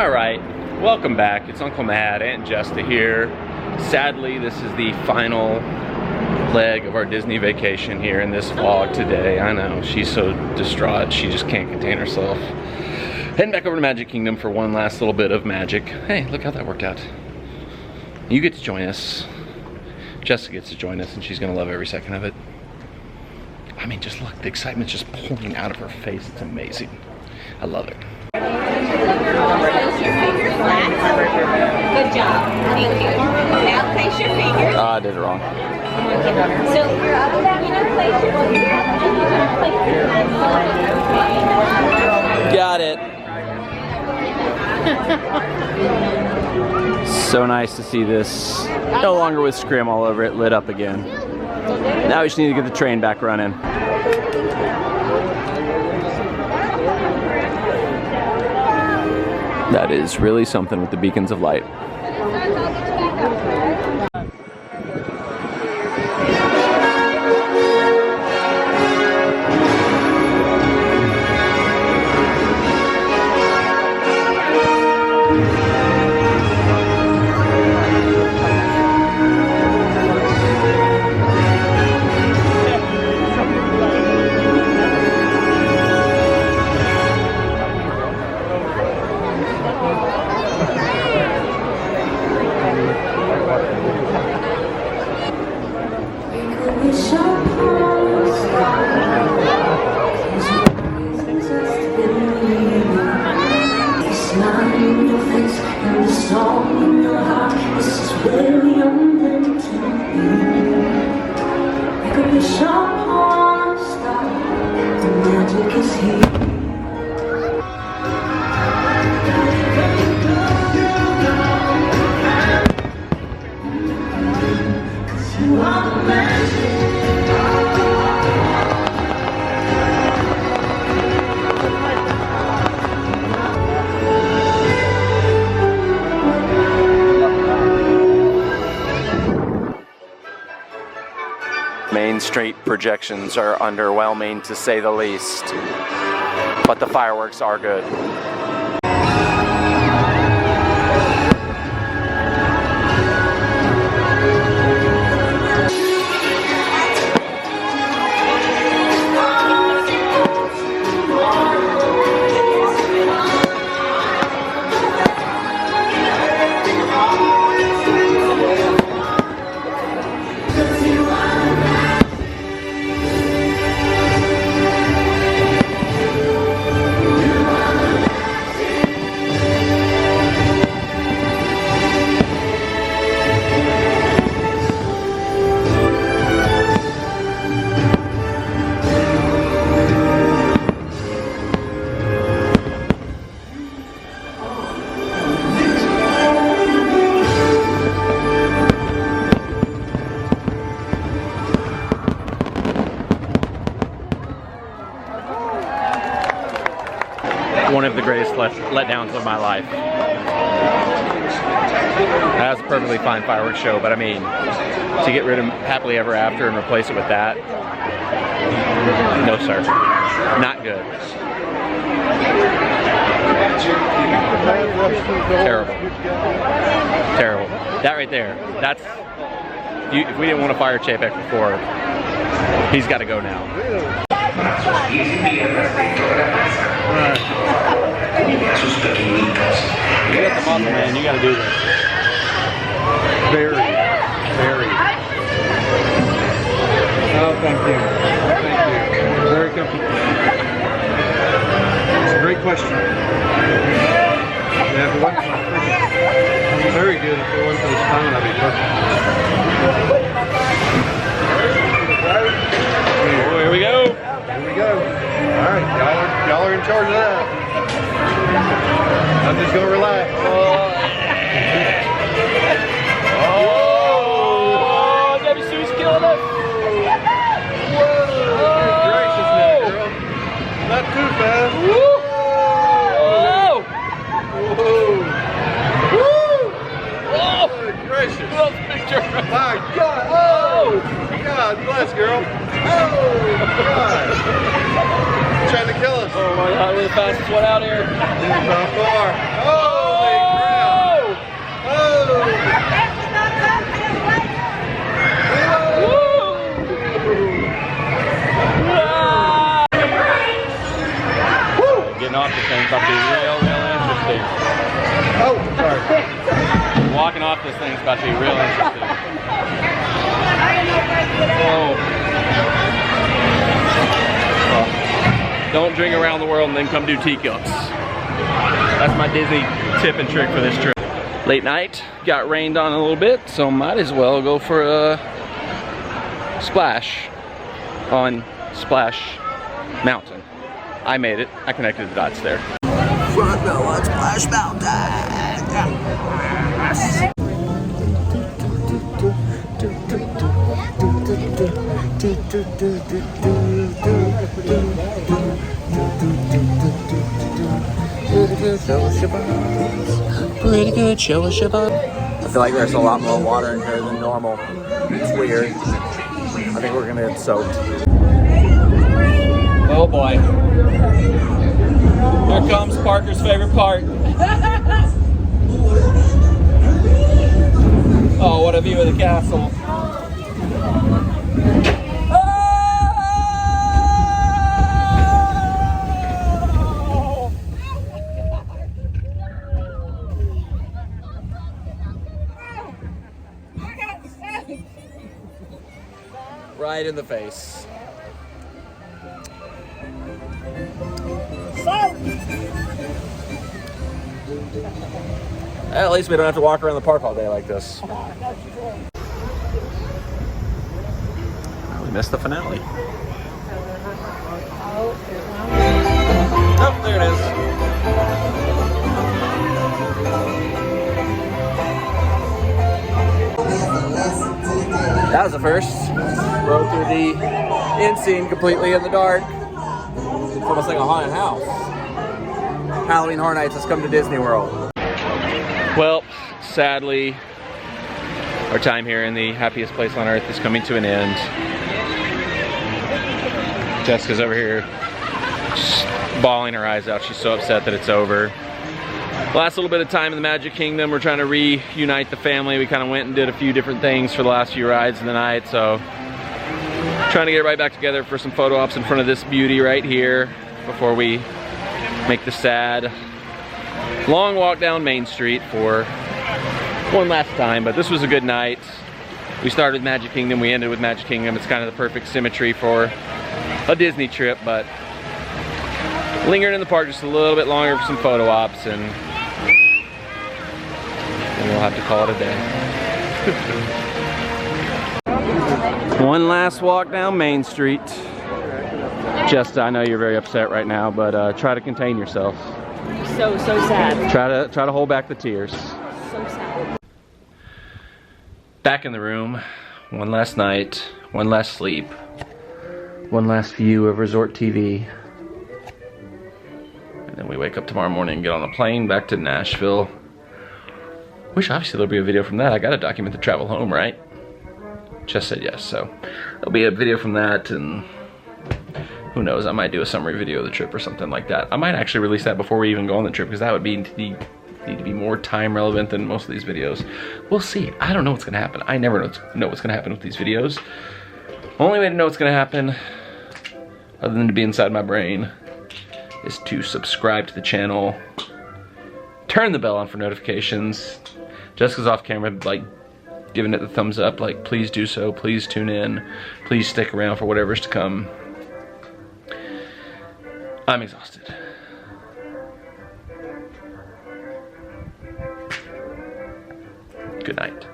Alright, welcome back. It's Uncle Matt, Aunt Jesta here. Sadly, this is the final leg of our Disney vacation here in this vlog today. I know, she's so distraught, she just can't contain herself. Heading back over to Magic Kingdom for one last little bit of magic. Hey, look how that worked out. You get to join us. Jessica gets to join us and she's gonna love every second of it. I mean, just look, the excitement's just pouring out of her face. It's amazing. I love it. Good job. Thank you. Now place your fingers. Oh, I did it wrong. So your other place your fingers. Got it. So nice to see this. No longer with scrim all over it, lit up again. Now we just need to get the train back running. That is really something with the beacons of light. Main Street projections are underwhelming to say the least, but the fireworks are good. One of the greatest letdowns of my life. That was a perfectly fine fireworks show, but I mean, to get rid of Happily Ever After and replace it with that, no sir, not good. Terrible. Terrible. That right there, that's, if we didn't want to fire Chapek before, he's got to go now. You got the muscle, man. You got to do this. Very. Oh, thank you. Thank you. Very comfortable. It's a great question. Yeah, for one, very good. If it wasn't for the spine, I'd be perfect. Oh, here we go. Here we go. All right, y'all are in charge of that. I'm just gonna relax. Oh, Debbie Sue's killing us. Whoa! Good gracious, now, girl. Not too fast. Woo! Whoa! Woo! Oh! Good gracious. Look, picture. My God! Oh! God bless, girl. Oh, God. Trying to kill us. Oh my God, we're the fastest one out here. By far. Oh! walking off this thing's about to be real interesting. Oh. Well, don't drink around the world and then come do teacups. That's my Disney tip and trick for this trip. Late night, got rained on a little bit, so might as well go for a splash on Splash Mountain. I made it. I connected the dots there. Front row on Splash Mountain. Pretty good, show us your butt. I feel like there's a lot more water in here than normal. It's weird. I think we're gonna get soaked. Oh boy. Here comes Parker's favorite part. Oh, what a view of the castle. Right in the face. At least we don't have to walk around the park all day like this. We missed the finale. Oh, there it is. That was the first. Rode through the end scene completely in the dark. It's almost like a haunted house. Halloween Horror Nights has come to Disney World. Well, sadly, our time here in the happiest place on earth is coming to an end. Jessica's over here just bawling her eyes out. She's so upset that it's over. Last little bit of time in the Magic Kingdom, we're trying to reunite the family. We kind of went and did a few different things for the last few rides of the night, so trying to get right back together for some photo ops in front of this beauty right here before we make the sad long walk down Main Street for one last time. But this was a good night. We started with Magic Kingdom, we ended with Magic Kingdom. It's kind of the perfect symmetry for a Disney trip, but lingered in the park just a little bit longer for some photo ops, and we'll have to call it a day. One last walk down Main Street. Jess, I know you're very upset right now, but try to contain yourself. So sad. Try to hold back the tears. So sad. Back in the room, one last night, one last sleep, one last view of resort TV. And then we wake up tomorrow morning and get on a plane back to Nashville. Which obviously there'll be a video from that. I gotta document the travel home, right? Jess said yes, so there'll be a video from that, and who knows, I might do a summary video of the trip or something like that. I might actually release that before we even go on the trip, because that would need to be more time relevant than most of these videos. We'll see. I don't know what's gonna happen. I never know what's gonna happen with these videos. Only way to know what's gonna happen, other than to be inside my brain, is to subscribe to the channel, turn the bell on for notifications. Jessica's off camera, like, giving it the thumbs up, like, please do so, please tune in, please stick around for whatever's to come. I'm exhausted. Good night.